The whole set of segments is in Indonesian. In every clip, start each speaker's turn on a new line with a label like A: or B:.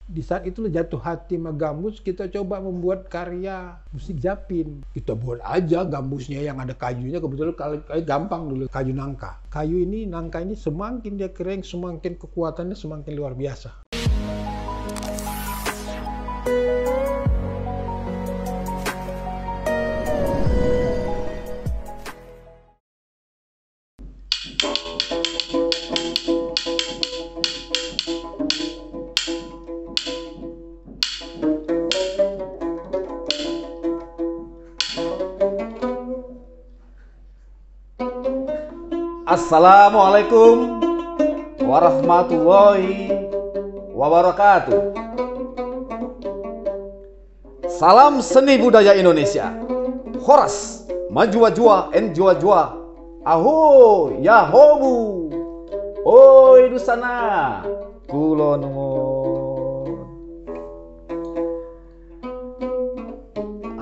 A: Di saat itulah jatuh hati sama gambus, kita coba membuat karya musik Japin. Kita buat aja gambusnya yang ada kayunya, kebetulan kayu gampang dulu, kayu nangka. Nangka ini semakin dia kering, semakin kekuatannya semakin luar biasa.
B: Assalamualaikum warahmatullahi wabarakatuh. Salam seni budaya Indonesia. Horas, majua-jua, enjua-jua. Aho, yahobu. Oi dusana, kulo nuwun.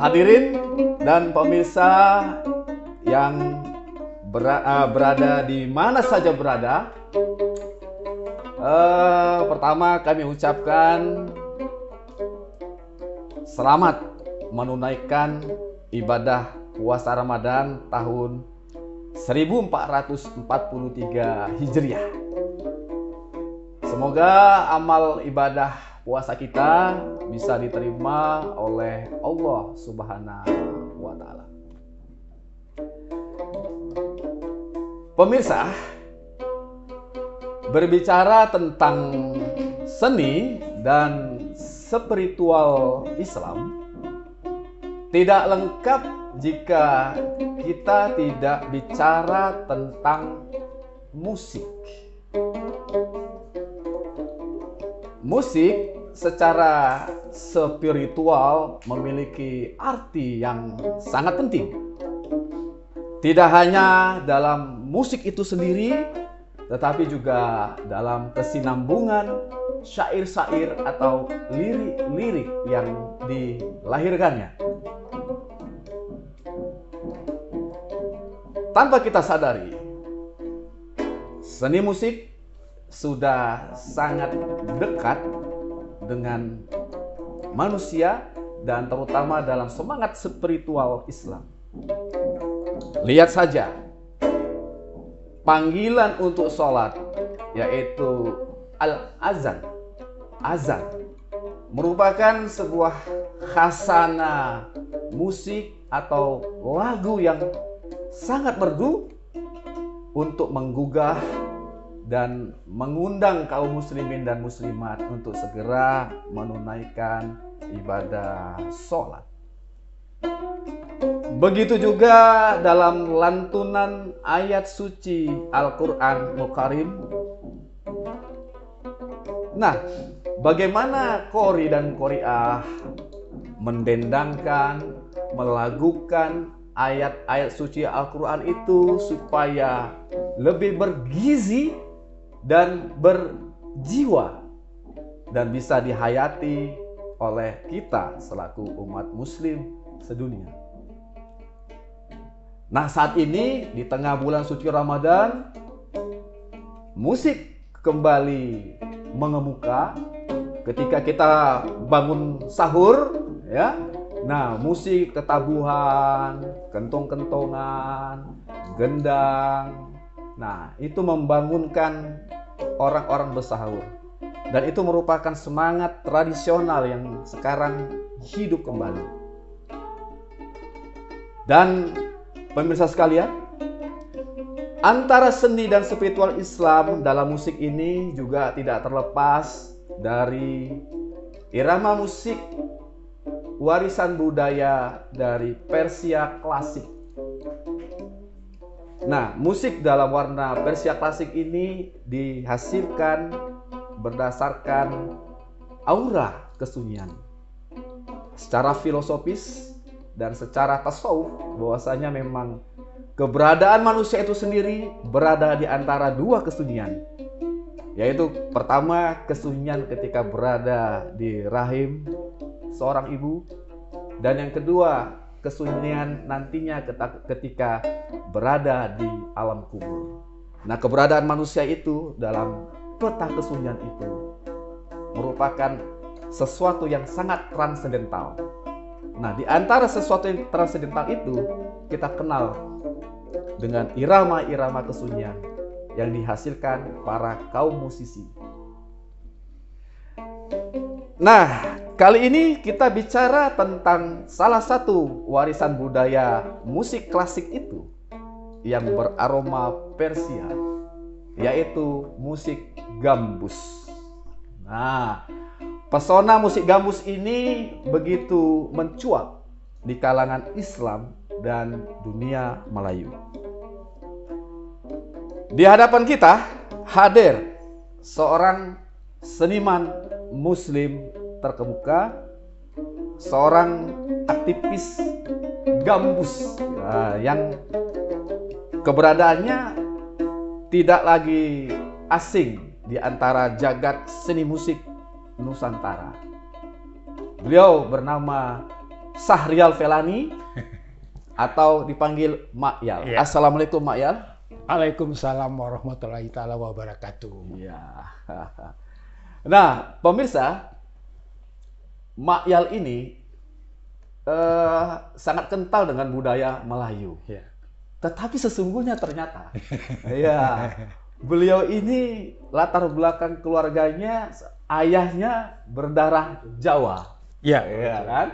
B: Hadirin dan pemirsa yang berada di mana saja berada, pertama kami ucapkan selamat menunaikan ibadah puasa Ramadan tahun 1443 Hijriah. Semoga amal ibadah puasa kita bisa diterima oleh Allah Subhanahu wa Ta'ala. Pemirsa, berbicara tentang seni dan spiritual Islam tidak lengkap jika kita tidak bicara tentang musik. Musik secara spiritual memiliki arti yang sangat penting. Tidak hanya dalam musik itu sendiri, tetapi juga dalam kesinambungan syair-syair atau lirik-lirik yang dilahirkannya. Tanpa kita sadari, seni musik sudah sangat dekat dengan manusia dan terutama dalam semangat spiritual Islam. Lihat saja, panggilan untuk sholat yaitu al-azan. Azan merupakan sebuah khasana musik atau lagu yang sangat merdu untuk menggugah dan mengundang kaum muslimin dan muslimat untuk segera menunaikan ibadah sholat. Begitu juga dalam lantunan ayat suci Al-Quranul Karim. Nah, bagaimana qori dan qori'ah mendendangkan, melagukan ayat-ayat suci Al-Quran itu supaya lebih bergizi dan berjiwa dan bisa dihayati oleh kita selaku umat muslim sedunia. Nah, saat ini di tengah bulan suci Ramadan, musik kembali mengemuka ketika kita bangun sahur, ya. Nah, musik ketabuhan, kentong-kentongan, gendang. Nah, itu membangunkan orang-orang bersahur. Dan itu merupakan semangat tradisional yang sekarang hidup kembali. Dan pemirsa sekalian, antara seni dan spiritual Islam dalam musik ini juga tidak terlepas dari irama musik warisan budaya dari Persia klasik. Nah, musik dalam warna Persia klasik ini dihasilkan berdasarkan aura kesunyian. Secara filosofis dan secara tasawuf, bahwasanya memang keberadaan manusia itu sendiri berada di antara dua kesunyian, yaitu pertama kesunyian ketika berada di rahim seorang ibu, dan yang kedua kesunyian nantinya ketika berada di alam kubur. Nah, keberadaan manusia itu dalam peta kesunyian itu merupakan sesuatu yang sangat transendental. Nah, di antara sesuatu yang transendental itu, kita kenal dengan irama-irama kesunyian yang dihasilkan para kaum musisi. Nah, kali ini kita bicara tentang salah satu warisan budaya musik klasik itu yang beraroma Persia, yaitu musik gambus. Nah, pesona musik gambus ini begitu mencuat di kalangan Islam dan dunia Melayu. Di hadapan kita hadir seorang seniman Muslim terkemuka, seorang aktivis gambus yang keberadaannya tidak lagi asing di antara jagat seni musik Nusantara. Beliau bernama Sahrial Felani atau dipanggil Mak Yal.
A: Ya.
B: Assalamualaikum Mak Yal.
A: Waalaikumsalam warahmatullahi taala wabarakatuh.
B: Ya. Nah, pemirsa, Mak Yal ini sangat kental dengan budaya Melayu.
A: Ya.
B: Tetapi sesungguhnya ternyata, ya, beliau ini latar belakang keluarganya, ayahnya berdarah Jawa,
A: Ya,
B: ya kan?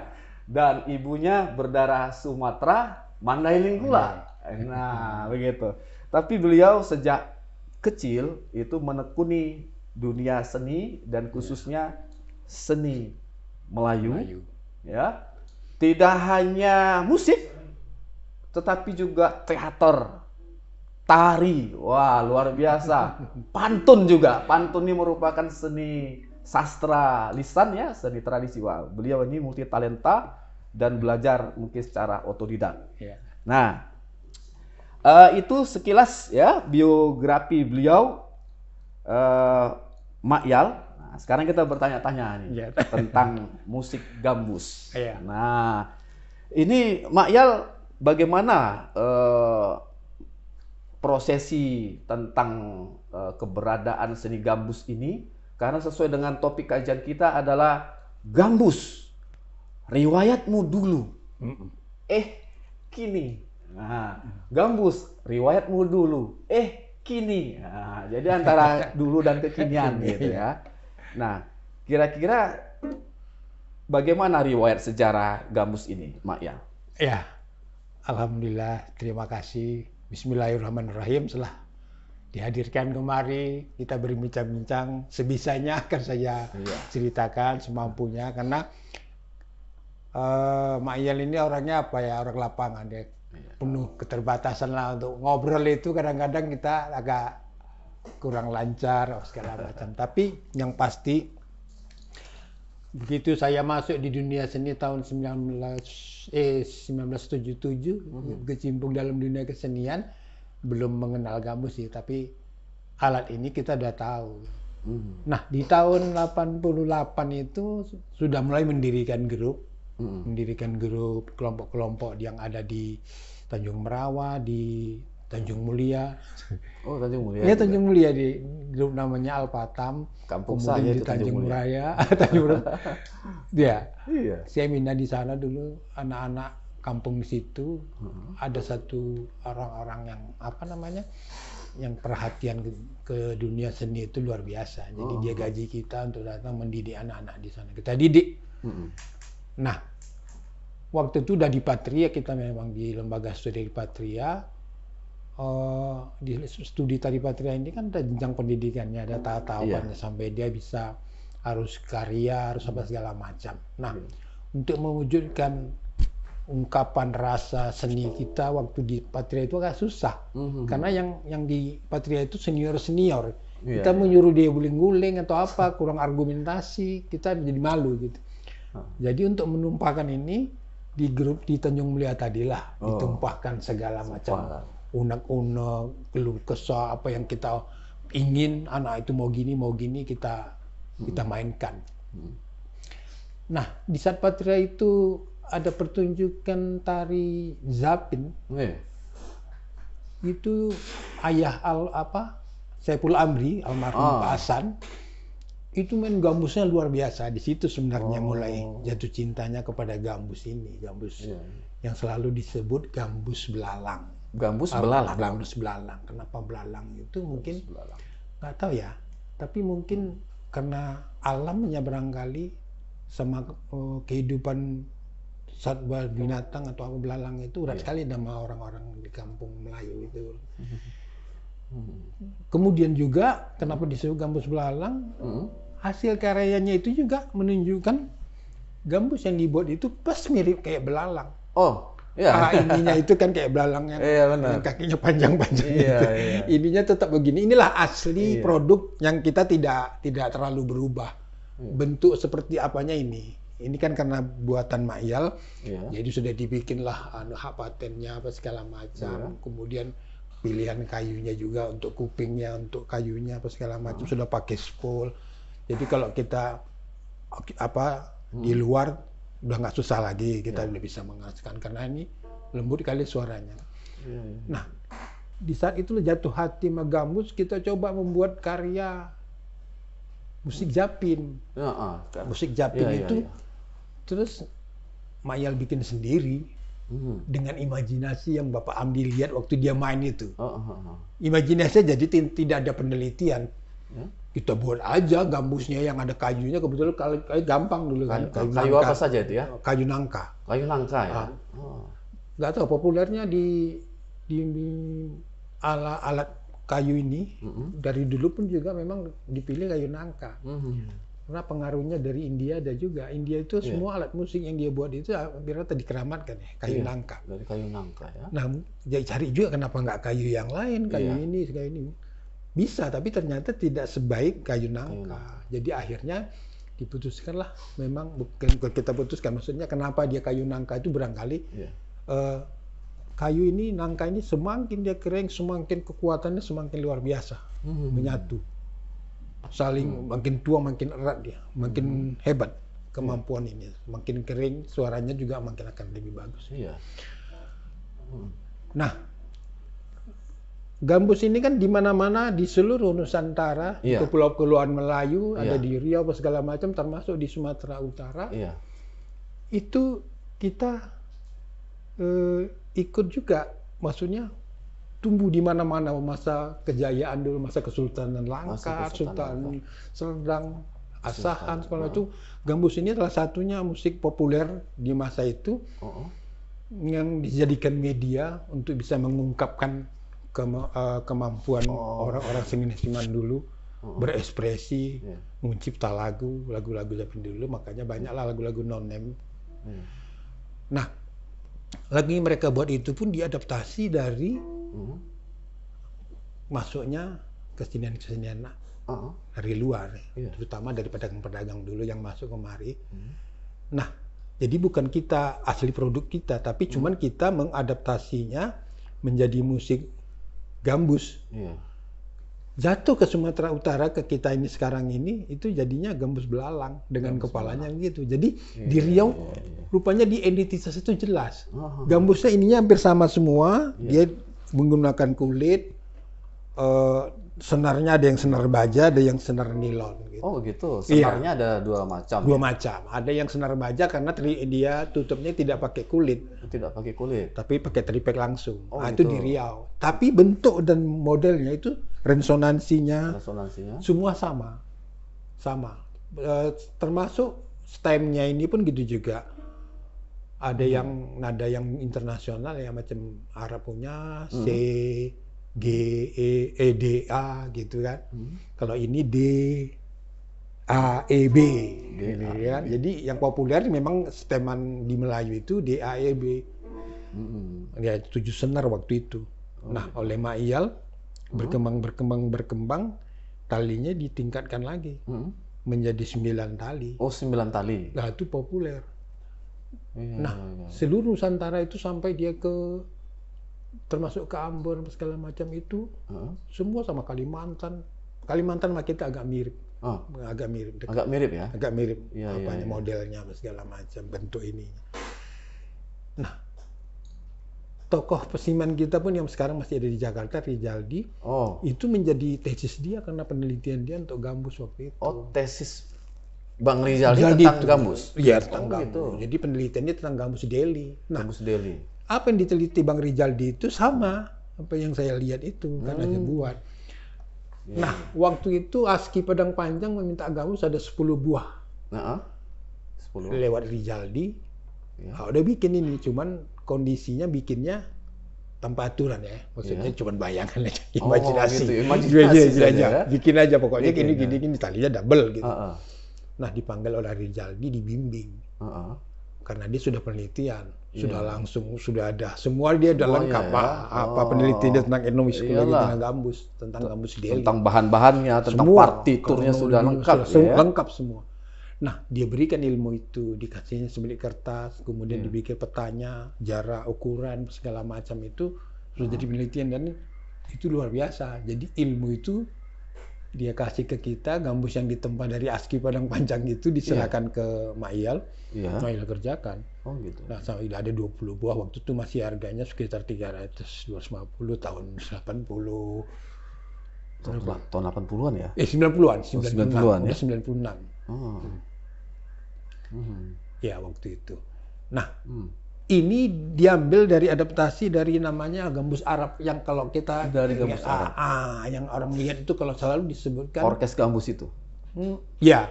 B: Dan ibunya berdarah Sumatera, Mandailing pula. Nah, begitu. Tapi beliau sejak kecil itu menekuni dunia seni dan khususnya seni Melayu. Ya. Tidak hanya musik, tetapi juga teater, tari. Wah, luar biasa. Pantun juga. Pantun ini merupakan seni sastra lisan, ya, seni tradisi. Wah, beliau ini multi talenta dan belajar mungkin secara otodidak.
A: Ya.
B: Nah, itu sekilas ya biografi beliau, Mak Yal. Nah, sekarang kita bertanya-tanya nih
A: Ya.
B: tentang musik gambus.
A: Ya.
B: Nah, ini Mak Yal, bagaimana prosesi tentang keberadaan seni gambus ini? Karena sesuai dengan topik kajian kita adalah gambus, riwayatmu dulu, kini. Nah, gambus, riwayatmu dulu, kini. Nah, jadi antara dulu dan kekinian gitu ya. Nah, kira-kira bagaimana riwayat sejarah gambus ini, Mak Yal?
A: Ya, alhamdulillah, terima kasih. Bismillahirrahmanirrahim. Setelah dihadirkan kemari, kita berbincang-bincang, sebisanya akan saya ceritakan semampunya, karena Mak Yal ini orangnya apa ya, orang lapangan, dia penuh keterbatasan lah untuk ngobrol, itu kadang-kadang kita agak kurang lancar segala macam. Tapi yang pasti begitu saya masuk di dunia seni tahun 1977, kecimpung dalam dunia kesenian, belum mengenal gambus sih, tapi alat ini kita udah tahu. Nah, di tahun 88 itu sudah mulai mendirikan grup, kelompok-kelompok yang ada di Tanjung Merawa, di Tanjung Mulia.
B: Oh, Tanjung Mulia.
A: Ya, Tanjung Mulia, di grup namanya Alpatam.
B: Kampung
A: kemudian
B: saya
A: di
B: itu
A: Tanjung
B: Tanjung Mulia.
A: Raya, Tanjung Mulia. Dia.
B: Iya.
A: Saya minat di sana dulu, anak-anak kampung situ. Ada satu orang-orang yang apa namanya? Yang perhatian ke dunia seni itu luar biasa. Jadi dia gaji kita untuk datang mendidik anak-anak di sana. Kita didik. Nah, waktu itu udah di Patria, kita memang di lembaga studi di Patria. Di studi tari Patria ini kan ada jenjang pendidikannya, ada tahap-tahapannya, sampai dia bisa harus karya, harus apa segala macam. Nah, untuk mewujudkan ungkapan rasa seni kita waktu di Patria itu agak susah, karena yang di Patria itu senior-senior. Kita menyuruh dia guling-guling atau apa, kurang argumentasi, kita jadi malu gitu. Jadi untuk menumpahkan ini di grup di Tanjung Mulia tadilah, ditumpahkan segala macam unek-unek, keluh kesah, apa yang kita ingin, anak itu mau gini kita mainkan. Nah, di saat Patria itu ada pertunjukan tari Zapin. Itu ayah Saiful Amri, almarhum Pak Hasan, itu main gambusnya luar biasa. Di situ sebenarnya mulai
B: Oh.
A: jatuh cintanya kepada gambus ini, gambus
B: Iya.
A: yang selalu disebut gambus belalang.
B: Gambus
A: Ah,
B: belalang.
A: Gambus belalang. Kenapa belalang itu mungkin
B: Belalang.
A: nggak tahu ya. Tapi mungkin karena alamnya barangkali sama kehidupan satwa binatang atau apa belalang itu urat
B: Iya.
A: sekali nama orang-orang di kampung Melayu itu.
B: Hmm.
A: Kemudian juga kenapa disebut gambus belalang?
B: Hmm.
A: Hasil karyanya itu juga menunjukkan gambus yang dibuat itu pas mirip kayak belalang.
B: Oh, iya.
A: Ininya itu kan kayak belalang yang,
B: Iya, benar.
A: yang kakinya panjang-panjang.
B: Iya,
A: gitu.
B: iya.
A: Ininya tetap begini. Inilah asli
B: Iya.
A: produk yang kita tidak terlalu berubah.
B: Iya.
A: Bentuk seperti apanya ini. Ini kan karena buatan Makyal,
B: Iya.
A: jadi sudah dibikinlah hak patennya apa segala macam. Kemudian pilihan kayunya juga untuk kupingnya, untuk kayunya apa segala macam sudah pakai spool. Jadi kalau kita di luar udah nggak susah lagi, kita udah bisa menghasilkan karena ini lembut kali suaranya.
B: Iya.
A: Nah, di saat itu jatuh hati sama gambus, kita coba membuat karya musik Japin.
B: Kan.
A: Musik Japin
B: Iya, iya,
A: itu
B: iya.
A: terus Makyal bikin sendiri dengan imajinasi yang Bapak ambil lihat waktu dia main itu. Imajinasinya jadi tidak ada penelitian.
B: Ya.
A: Kita buat aja gambusnya yang ada kayunya, kebetulan kayu gampang dulu kan.
B: Kayu apa saja itu ya?
A: Kayu nangka.
B: Kayu nangka ya.
A: Nggak tahu populernya di alat kayu ini dari dulu pun juga memang dipilih kayu nangka. Karena pengaruhnya dari India ada juga. India itu semua alat musik yang dia buat itu hampir rata dikeramatkan ya, kayu nangka.
B: Dari kayu nangka ya.
A: Nah, jadi cari juga kenapa nggak kayu yang lain, kayu ini, kayu ini. Bisa, tapi ternyata tidak sebaik kayu nangka. Jadi akhirnya diputuskanlah, memang bukan kita putuskan, maksudnya kenapa dia kayu nangka itu barangkali kayu ini, nangka ini semakin dia kering, semakin kekuatannya semakin luar biasa, menyatu. Saling makin tua makin erat dia, makin hebat kemampuan ini. Makin kering suaranya juga makin akan lebih bagus.
B: Iya.
A: Nah, gambus ini kan di mana-mana di seluruh Nusantara,
B: Iya.
A: kepulauan Melayu, ada
B: Iya.
A: di Riau apa segala macam, termasuk di Sumatera Utara.
B: Iya.
A: Itu kita ikut juga, maksudnya tumbuh di mana-mana, masa kejayaan dulu, masa Kesultanan Langkat, Sultan Serdang, Asahan, segala itu. Gambus ini salah satunya musik populer di masa itu yang dijadikan media untuk bisa mengungkapkan kemampuan orang-orang seniman dulu berekspresi, mencipta lagu-lagu Japin dulu, makanya banyaklah lagu-lagu non-name. Nah, lagu yang mereka buat itu pun diadaptasi dari masuknya kesenian-kesenian dari luar, terutama dari pedagang-pedagang dulu yang masuk kemari. Nah, jadi bukan kita asli produk kita, tapi cuman kita mengadaptasinya menjadi musik gambus. Jatuh ke Sumatera Utara, ke kita ini sekarang ini, itu jadinya gambus belalang dengan kepalanya gitu. Jadi di Riau rupanya di identitas itu jelas. Gambusnya ininya hampir sama semua, dia menggunakan kulit, senarnya ada yang senar baja, ada yang senar nilon. Gitu.
B: Oh gitu, senarnya ada dua macam.
A: Dua macam. Ada yang senar baja karena dia tutupnya tidak pakai kulit.
B: Tidak pakai kulit.
A: Tapi pakai tripek langsung.
B: Gitu.
A: Itu di Riau. Tapi bentuk dan modelnya itu resonansinya semua sama. Termasuk stemnya ini pun gitu juga. Ada yang nada yang internasional ya, macam Arab punya C, G, E, D, A gitu kan. Kalau ini D, A, E, B. Gitu kan. Jadi yang populer memang steman di Melayu itu D, A, E, B. Ya 7 senar waktu itu. Nah, oleh Makyal berkembang, talinya ditingkatkan lagi menjadi 9 tali.
B: Oh, 9 tali.
A: Nah, itu populer. Seluruh Nusantara itu sampai dia termasuk ke Ambon segala macam itu, semua sama Kalimantan. Kalimantan sama kita agak mirip. Agak mirip.
B: Agak mirip ya?
A: Agak mirip.
B: Ya,
A: modelnya segala macam, bentuk ini. Nah, tokoh pesiman kita pun yang sekarang masih ada di Jakarta, Rizaldi, itu menjadi tesis dia karena penelitian dia untuk gambus waktu itu.
B: Oh, tesis Bang Rizaldi tentang gambus?
A: Iya, tentang gambus.
B: Gitu.
A: Jadi penelitiannya tentang gambus Delhi. Nah,
B: gambus Delhi.
A: Apa yang diteliti Bang Rizaldi itu sama apa yang saya lihat itu karena saya buat. Nah, waktu itu ASKI Padang Panjang meminta gambus ada 10 buah.
B: 10.
A: Lewat Rizaldi. Udah bikin ini, cuman kondisinya bikinnya tanpa aturan ya, maksudnya cuma bayangan aja, imajinasi,
B: gitu. Imajinasi
A: aja,
B: ya?
A: bikin aja pokoknya gini talinya double gitu. Nah dipanggil oleh Rizaldi, dibimbing, karena dia sudah penelitian, sudah ada semua, dia udah lengkap apa penelitian tentang etnomusikologi tentang gambus, tentang gambus Delhi,
B: tentang bahan-bahannya, tentang partiturnya sudah lengkap,
A: lengkap semua. Nah, dia berikan ilmu itu, dikasihnya sebilik kertas, kemudian dibikin petanya, jarak, ukuran, segala macam itu sudah jadi penelitian dan itu luar biasa. Jadi ilmu itu dia kasih ke kita, gambus yang ditempa dari ASKI Padang Panjang itu diserahkan ke Mail, Mail kerjakan.
B: Oh gitu.
A: Nah, sampai ada 20 buah, waktu itu masih harganya sekitar 300-250 tahun 80.
B: Tahun 80-an ya?
A: 90-an,
B: 90-an ya?
A: 96. Ya waktu itu. Nah, ini diambil dari adaptasi dari namanya gambus Arab yang kalau kita
B: dari gambus Arab.
A: Yang orang lihat itu kalau selalu disebutkan
B: orkes gambus itu.
A: Ya,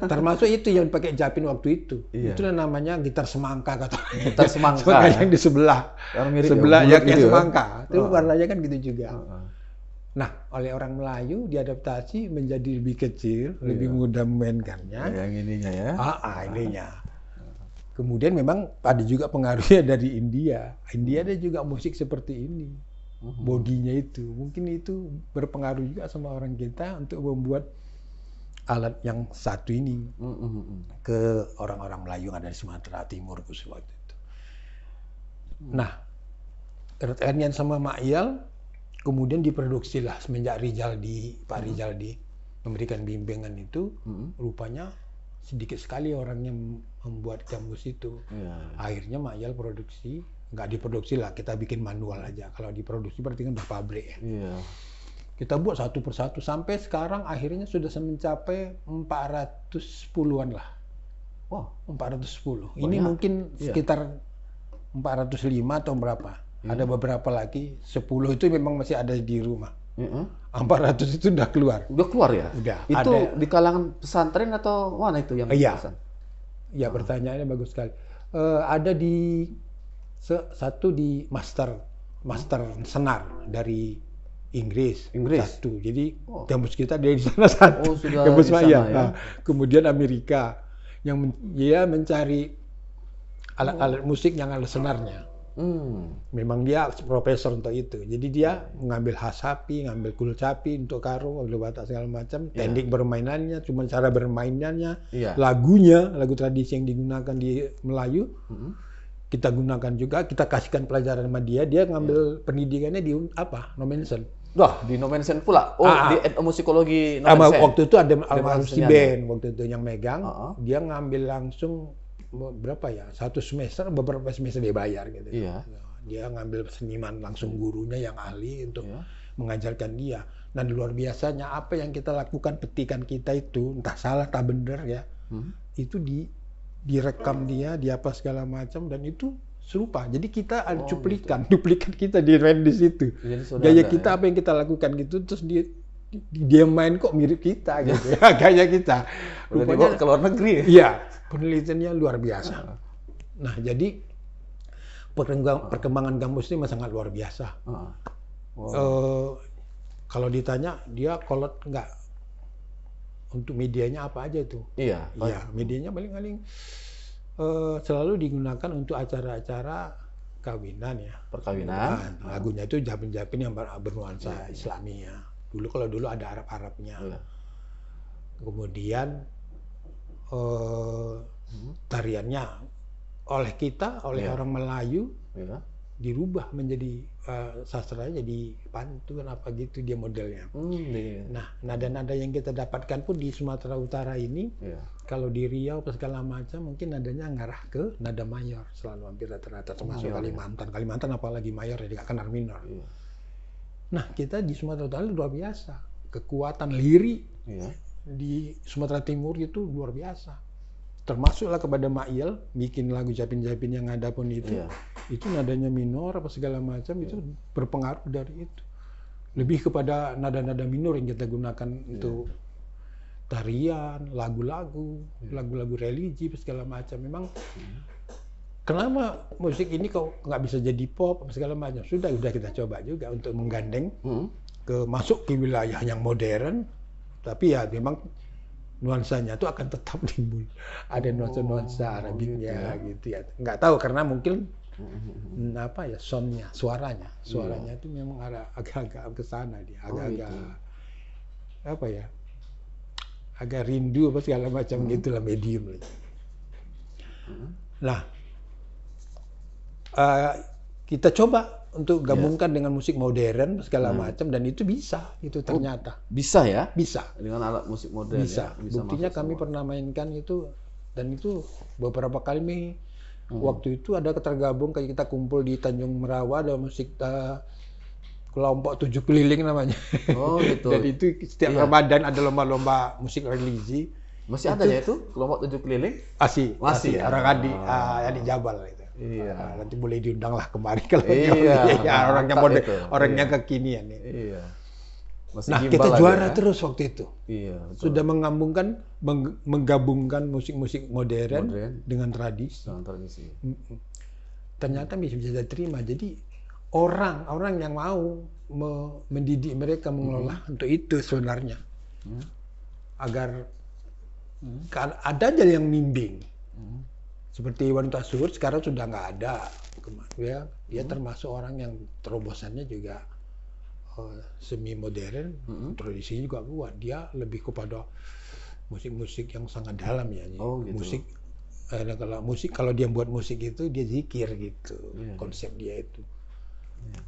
A: termasuk itu yang dipakai Japin waktu itu. Itu namanya gitar semangka kata.
B: Gitar semangka.
A: Yang di sebelah.
B: Sebelah
A: ya kayak semangka. Itu warnanya kan gitu juga. Nah, oleh orang Melayu diadaptasi menjadi lebih kecil, lebih mudah memainkannya.
B: Yang ininya ya.
A: Ininya. Kemudian memang ada juga pengaruhnya dari India. India ada juga musik seperti ini. Bodinya itu. Mungkin itu berpengaruh juga sama orang kita untuk membuat alat yang satu ini ke orang-orang Melayu yang ada di Sumatera Timur waktu itu. Nah, RTN sama Mail kemudian diproduksilah semenjak Pak Rizaldi memberikan bimbingan itu, rupanya sedikit sekali orang yang membuat gambus itu. Akhirnya Mail produksi, nggak diproduksi lah, kita bikin manual aja. Kalau diproduksi berarti kan udah pabrik ya. Kita buat satu persatu sampai sekarang akhirnya sudah mencapai 410-an lah.
B: Wah,
A: 410. Ini mungkin sekitar 405 atau berapa. Ada beberapa lagi, 10 itu memang masih ada di rumah. 400 itu udah keluar.
B: Udah keluar ya?
A: Udah.
B: Itu ada di kalangan pesantren atau mana itu yang pesan?
A: Iya, pertanyaannya bagus sekali. Ada di satu di master senar dari Inggris. Satu. Jadi gambus kita dari sana satu.
B: Sudah
A: gambus
B: di sana, ya?
A: Nah, kemudian Amerika yang dia mencari alat-alat musik yang ada senarnya. Memang dia profesor untuk itu. Jadi dia mengambil khas sapi, ngambil kulit sapi untuk karo, ambil batak segala macam, teknik bermainannya, cuma cara bermainannya, lagu tradisi yang digunakan di Melayu. Kita gunakan juga, kita kasihkan pelajaran sama dia ngambil pendidikannya di Nomensen.
B: Wah, di Nomensen pula. Di etnomusikologi Nomensen.
A: Waktu itu ada almarhum si Ben waktu itu yang megang, dia ngambil langsung berapa ya, beberapa semester dia bayar gitu. Dia ngambil seniman langsung gurunya yang ahli untuk mengajarkan dia. Nah, luar biasanya apa yang kita lakukan, petikan kita itu entah salah entah benar ya, itu direkam dia apa segala macam, dan itu serupa. Jadi kita ada duplikat kita di situ. Gaya kita apa yang kita lakukan gitu, terus dia main kok mirip kita gitu ya, gaya kita.
B: Rupanya ke luar negeri.
A: Iya, penelitiannya luar biasa. Nah, jadi perkembangan gambus ini sangat luar biasa. Kalau ditanya dia kolot nggak, untuk medianya apa aja itu? Iya, medianya paling selalu digunakan untuk acara-acara kawinan ya.
B: Perkawinan.
A: Nah, lagunya itu Japin-Japin yang bernuansa Islami ya. Kalau dulu ada Arab-Arabnya. Kemudian tariannya oleh orang Melayu dirubah menjadi sastranya jadi pantun apa gitu dia modelnya.
B: Iya.
A: Nah, nada-nada yang kita dapatkan pun di Sumatera Utara ini,
B: Iya.
A: kalau di Riau apa segala macam mungkin nadanya ngarah ke nada mayor selalu hampir rata-rata, termasuk
B: Mayor,
A: Kalimantan. Kalimantan apalagi mayor ya, tidak kenar minor.
B: Iya.
A: Nah, kita di Sumatera Utara luar biasa. Kekuatan lirik
B: Iya.
A: di Sumatera Timur itu luar biasa. Termasuklah kepada Mail bikin lagu Japin-Japin yang ada pun itu.
B: Iya.
A: Itu nadanya minor apa segala macam itu berpengaruh dari itu. Lebih kepada nada-nada minor yang kita gunakan untuk tarian, lagu-lagu, lagu-lagu religi apa segala macam. Memang kenapa musik ini kok nggak bisa jadi pop apa segala macam? Sudah kita coba juga untuk menggandeng masuk ke wilayah yang modern, tapi ya memang nuansanya itu akan tetap timbul. Ada nuansa-nuansa Arabiknya gitu ya. Nggak tahu karena mungkin apa ya soundnya, suaranya itu memang agak-agak ke sana dia, agak-agak apa ya, agak rindu apa segala macam gitulah medium. Nah, kita coba untuk gabungkan dengan musik modern segala macam dan itu bisa itu ternyata.
B: Bisa ya?
A: Bisa.
B: Dengan alat musik modern
A: Bisa.
B: ya? Bisa
A: Buktinya
B: masuk
A: kami
B: semua.
A: pernah mainkan itu dan itu beberapa kali waktu itu ada tergabung kayak kita kumpul di Tanjung Merawa ada musik kelompok 7 keliling namanya.
B: Oh gitu.
A: Dan itu setiap Ramadan ada lomba-lomba musik religi.
B: Masih ada ya itu kelompok 7 keliling?
A: Masih
B: ya?
A: orang di Jabal itu.
B: Iya.
A: Nanti boleh diundang lah kemari kalau orangnya orangnya kekinian ya.
B: Iya. Masih
A: Nah,
B: gimbal
A: kita
B: aja
A: juara
B: ya?
A: terus waktu itu.
B: Iya. Betul.
A: Sudah menggabungkan musik-musik modern dengan tradisi.
B: Dengan tradisi.
A: Ternyata bisa diterima. Jadi orang yang mau mendidik mereka mengelola untuk itu sebenarnya. Agar ada aja yang bimbing. Seperti Wanita Suhud sekarang sudah nggak ada. Dia termasuk orang yang terobosannya juga semi modern, tradisinya juga kuat. Dia lebih kepada musik-musik yang sangat dalam ya.
B: Oh, gitu.
A: Kalau dia buat musik itu dia zikir gitu. Konsep dia itu.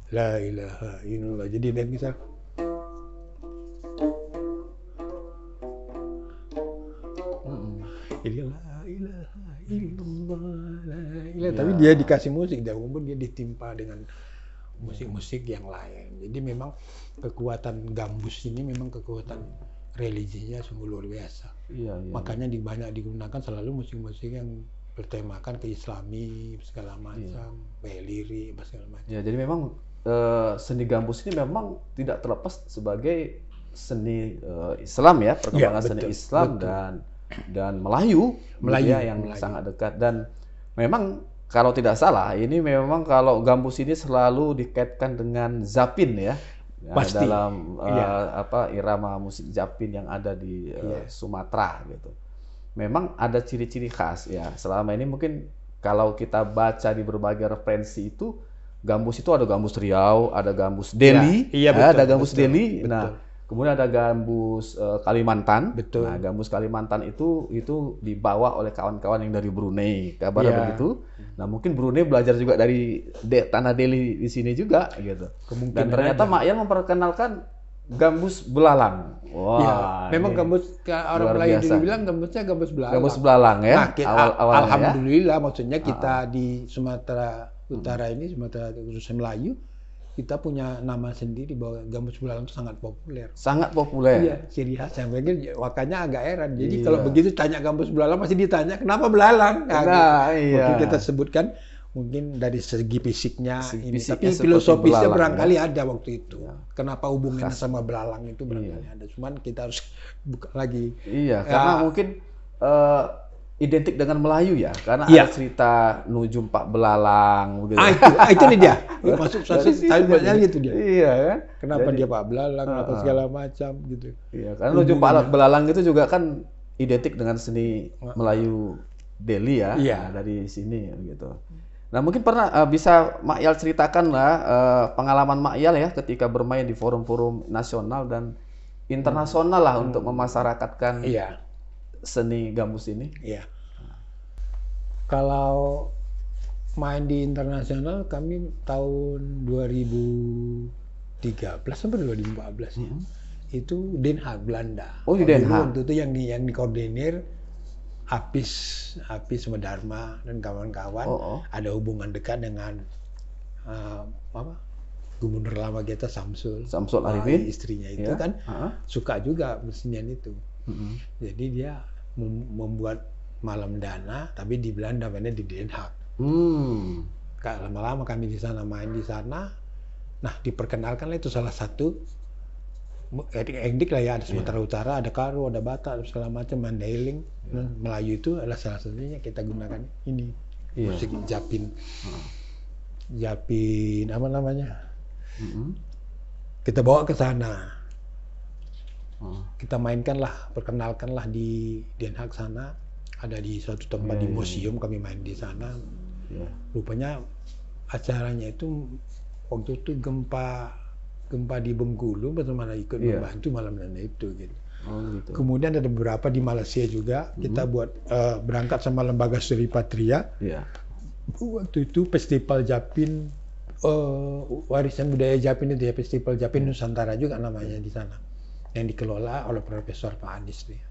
A: La ilaha illallah. Jadi dia bisa La ilaha illallah. Tapi dia dikasih musik, dan kemudian dia ditimpa dengan musik-musik yang lain. Jadi memang kekuatan gambus ini memang kekuatan religinya sungguh luar biasa.
B: Iya.
A: Makanya banyak digunakan selalu musik-musik yang bertemakan ke Islami segala macam, lirik segala macam.
B: Ya, jadi memang seni gambus ini memang tidak terlepas sebagai seni Islam ya, perkembangan seni Islam dan Melayu yang sangat dekat. Dan memang kalau tidak salah ini memang kalau gambus ini selalu dikaitkan dengan zapin ya.
A: Pasti.
B: Dalam irama musik zapin yang ada di Sumatera gitu. Memang ada ciri-ciri khas ya. Selama ini mungkin kalau kita baca di berbagai referensi itu gambus itu ada gambus Riau, ada gambus Delhi, ada gambus Delhi.
A: Betul.
B: Nah, kemudian ada gambus Kalimantan.
A: Betul.
B: Nah, gambus Kalimantan itu dibawa oleh kawan-kawan yang dari Brunei. Kabarnya begitu. Nah, mungkin Brunei belajar juga dari tanah Delhi di sini juga gitu. Dan ternyata Makyal memperkenalkan gambus belalang. Wah.
A: Memang gambus orang Melayu dulu bilang gambusnya gambus belalang.
B: Gambus belalang ya.
A: Awal-awalnya alhamdulillah maksudnya kita di Sumatera Utara ini, Sumatera khususnya Melayu, kita punya nama sendiri bahwa gambus belalang itu sangat populer.
B: Sangat populer.
A: Iya, ciri khas yang makanya agak heran. Jadi kalau begitu tanya gambus belalang masih ditanya kenapa belalang? Mungkin kita sebutkan mungkin dari segi fisiknya ini, tapi filosofisnya barangkali ada waktu itu. Kenapa hubungannya sama belalang itu barangkali ada. Cuman kita harus buka lagi.
B: Iya, karena mungkin identik dengan Melayu ya, karena ada cerita nuju Pak Belalang begitu.
A: Itu dia. Masuk saya gitu dia.
B: Iya kan?
A: Kenapa dia Pak Belalang apa segala macam gitu.
B: Iya, karena nuju Pak Belalang itu juga kan identik dengan seni Melayu Delhi ya. Nah, dari sini gitu. Nah, mungkin pernah bisa Makyal ceritakan lah pengalaman Makyal ya ketika bermain di forum-forum nasional dan internasional lah untuk memasyarakatkan seni gambus ini.
A: Iya. Kalau main di internasional kami tahun 2013 sampai 2014 ya. Itu Den Haag, Belanda.
B: Oh, di Den Haag.
A: Waktu itu yang dikoordinir Apis sama Dharma dan kawan-kawan. Ada hubungan dekat dengan gubernur lama kita Samsul
B: Arifin,
A: istrinya itu kan suka juga kesenian itu. Jadi dia membuat malam dana, tapi di Belanda, mainnya di Den Haag. Lama-lama kami di sana, main di sana. Nah, diperkenalkan itu salah satu etnik lah ya, ada Sumatera Utara, ada Karo, ada Batak, ada segala macam, Mandailing. Nah, Melayu itu adalah salah satunya kita gunakan ini musik Japin. Japin apa namanya? Kita bawa ke sana. Kita mainkanlah, perkenalkanlah di Den Haag sana. Ada di suatu tempat di museum, kami main di sana. Rupanya acaranya itu waktu itu gempa di Bengkulu, bagaimana ikut membantu malam dana itu gitu. Gitu. Kemudian ada beberapa di Malaysia juga. Kita buat berangkat sama Lembaga Sri Patria. Waktu itu festival Japin, warisan budaya Japin itu ya, festival Japin Nusantara juga namanya di sana, yang dikelola oleh Profesor Pak Anies dia.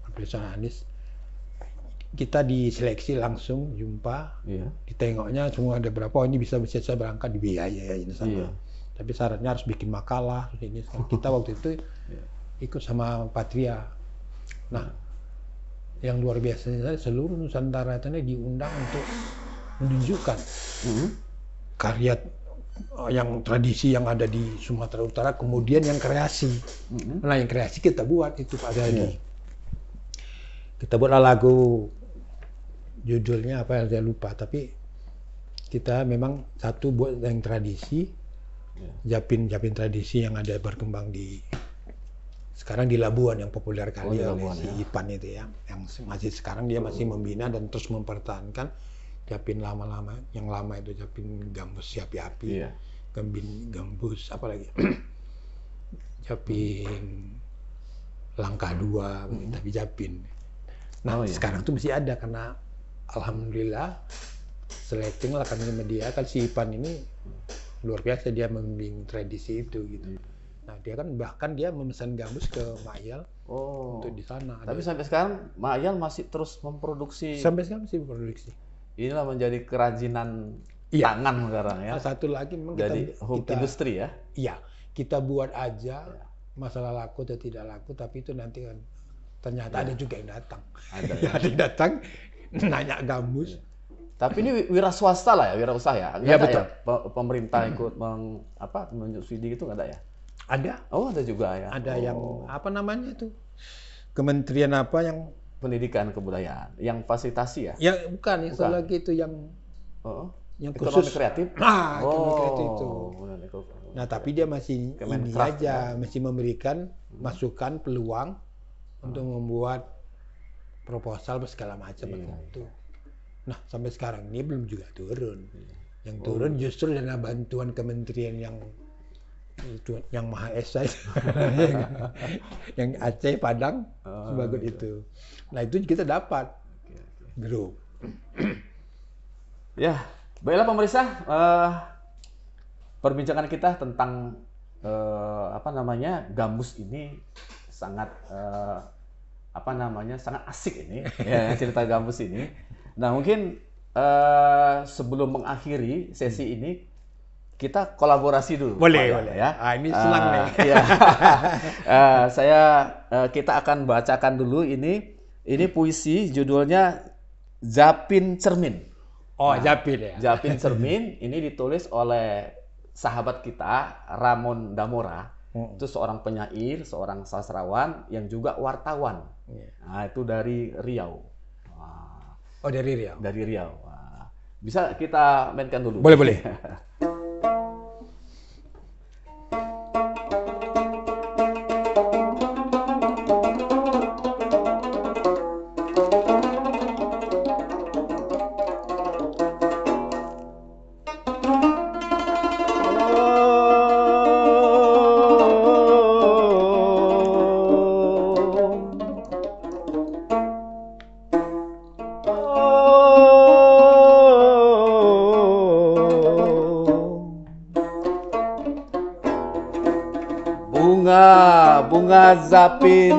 A: Profesor Anies. Kita diseleksi langsung, jumpa, ditengoknya semua ada berapa, ini bisa berangkat dibiayain sama. Tapi syaratnya harus bikin makalah, ini. Kita waktu itu ikut sama Patria. Nah, yang luar biasanya seluruh Nusantara itu diundang untuk menunjukkan karya yang tradisi yang ada di Sumatera Utara, kemudian yang kreasi. Nah, yang kreasi kita buat itu Pak Zadi. Kita buat lagu, judulnya apa yang saya lupa, tapi kita memang satu buat yang tradisi, Japin tradisi yang ada berkembang di sekarang di Labuan yang populer kali oleh si Ipan itu ya, yang masih sekarang dia masih membina dan terus mempertahankan Japin lama-lama, yang lama itu Japin Gambus Api-Api, Gambus apalagi Japin Langkah Dua, tapi Japin. Nah sekarang tuh masih ada karena alhamdulillah seleting lah kami sama dia, kan si Ipan ini luar biasa, dia membimbing tradisi itu gitu. Nah dia kan bahkan dia memesan gambus ke Mayal untuk di sana.
B: Tapi sampai sekarang Mayal masih terus memproduksi.
A: Sampai sekarang masih memproduksi.
B: Inilah menjadi kerajinan tangan sekarang ya.
A: Satu lagi memang
B: jadi home industry ya.
A: Iya, kita buat aja masalah laku atau tidak laku, tapi itu nanti kan ternyata ada juga yang datang. Ada yang datang nanya gambus.
B: Tapi ini wira swasta lah ya, wira usaha ya.
A: Iya betul.
B: Ya? Pemerintah ikut menyubsidi gitu nggak ada ya?
A: Ada.
B: Oh ada juga ya.
A: Ada yang apa namanya itu? Kementerian apa yang
B: Pendidikan Kebudayaan, yang fasilitasi ya?
A: Ya bukan, yang lagi itu yang
B: ekonomi
A: khusus
B: kreatif.
A: Ekonomi kreatif itu. Nah tapi dia masih ini aja, masih memberikan masukan, peluang untuk membuat proposal segala macam itu. Nah sampai sekarang ini belum juga turun. Yang turun justru dana bantuan kementerian yang Maha Esa itu. Yang Aceh, Padang, sebagus itu. Nah itu kita dapat grup.
B: Ya, baiklah pemirsa, perbincangan kita tentang gambus ini sangat sangat asik ini ya, cerita gambus ini. Nah mungkin sebelum mengakhiri sesi ini kita kolaborasi dulu.
A: Boleh
B: ya.
A: Ini senang nih.
B: Ya. Kita akan bacakan dulu ini puisi judulnya Japin Cermin.
A: Japin ya.
B: Japin Cermin ini ditulis oleh sahabat kita Ramon Damora. Itu seorang penyair, seorang sastrawan yang juga wartawan. Nah, itu dari Riau.
A: Dari Riau.
B: Dari Riau. Bisa kita mainkan dulu.
A: Boleh.
B: bunga zapin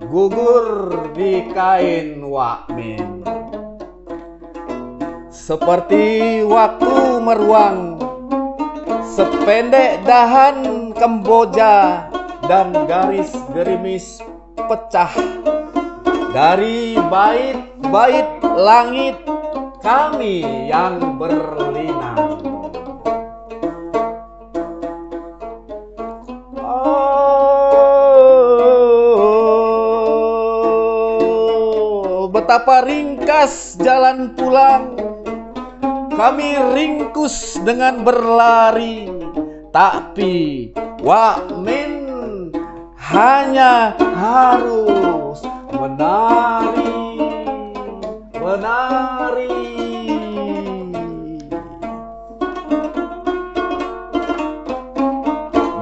B: gugur di kain Wakmin. Seperti waktu meruang, sependek dahan Kamboja dan garis gerimis pecah dari bait-bait langit kami yang berlinang. Oh, betapa ringkas jalan pulang, kami ringkus dengan berlari, tapi Wakmin hanya harus menari.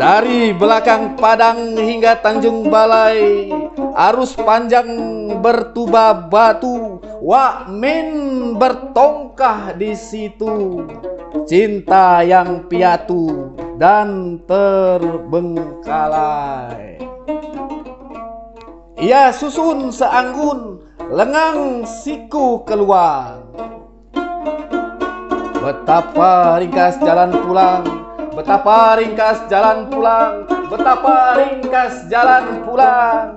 B: Dari belakang Padang hingga Tanjung Balai, arus panjang bertuba batu, Wakmin bertongkah di situ. Cinta yang piatu dan terbengkalai. Ia susun seanggun, lengang siku keluar. Betapa ringkas jalan pulang, betapa ringkas jalan pulang, betapa ringkas jalan pulang.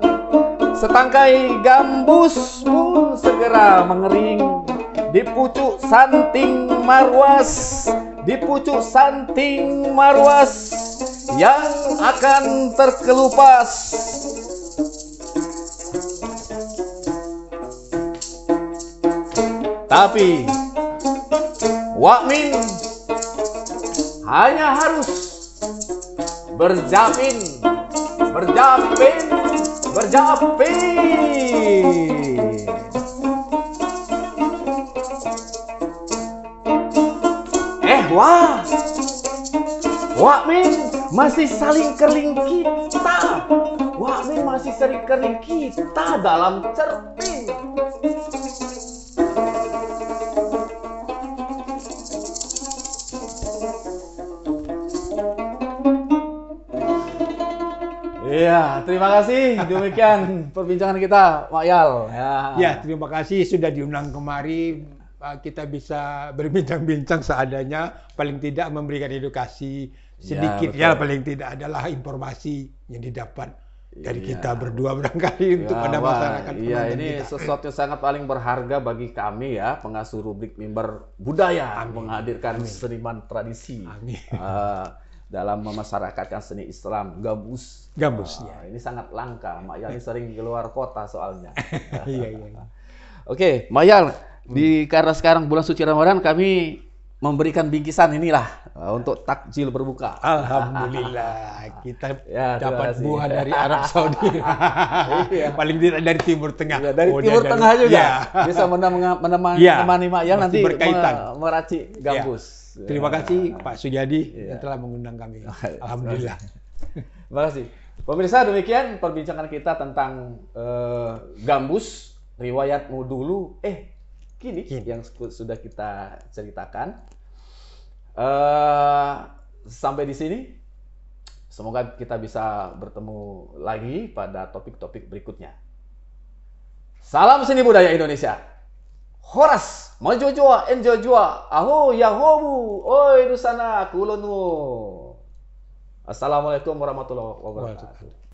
B: Setangkai gambus pun segera mengering di pucuk santing marwas, di pucuk santing marwas yang akan terkelupas. Tapi Wakmin hanya harus berjapin. Wah, Wakmin masih saling kerling kita. Wakmin masih saling kerling kita dalam cermin. Iya, terima kasih. Demikian perbincangan kita, Mak Yal.
A: Ya, terima kasih sudah diundang kemari. Kita bisa berbincang-bincang seadanya, paling tidak memberikan edukasi sedikit ya, paling tidak adalah informasi yang didapat dari kita berdua barangkali untuk pada masyarakat.
B: Iya, ini kita. Sesuatu yang sangat paling berharga bagi kami ya, pengasuh rubrik Mimbar Budaya, menghadirkan seniman tradisi. Dalam memasyarakatkan seni Islam, gambus.
A: Ya.
B: Ini sangat langka. Mak Yal ini sering keluar kota soalnya.
A: Iya.
B: Oke, Mak Yal, karena sekarang bulan suci Ramadan, kami memberikan bingkisan inilah untuk takjil berbuka.
A: Alhamdulillah, kita dapat buah dari Arab Saudi. Paling tidak dari Timur Tengah.
B: Ya, dari Timur Tengah juga. Bisa menemani Mak Yal nanti meracik gambus.
A: Terima kasih Pak Sujadi yang telah mengundang kami. Alhamdulillah.
B: Terima kasih. Pemirsa, demikian perbincangan kita tentang gambus, riwayatmu dulu, kini yang sudah kita ceritakan. Sampai di sini. Semoga kita bisa bertemu lagi pada topik-topik berikutnya. Salam seni budaya Indonesia. Horas, majojua, enjojua, aho, yahobu, oi dusana, kulonu. Assalamualaikum warahmatullahi wabarakatuh.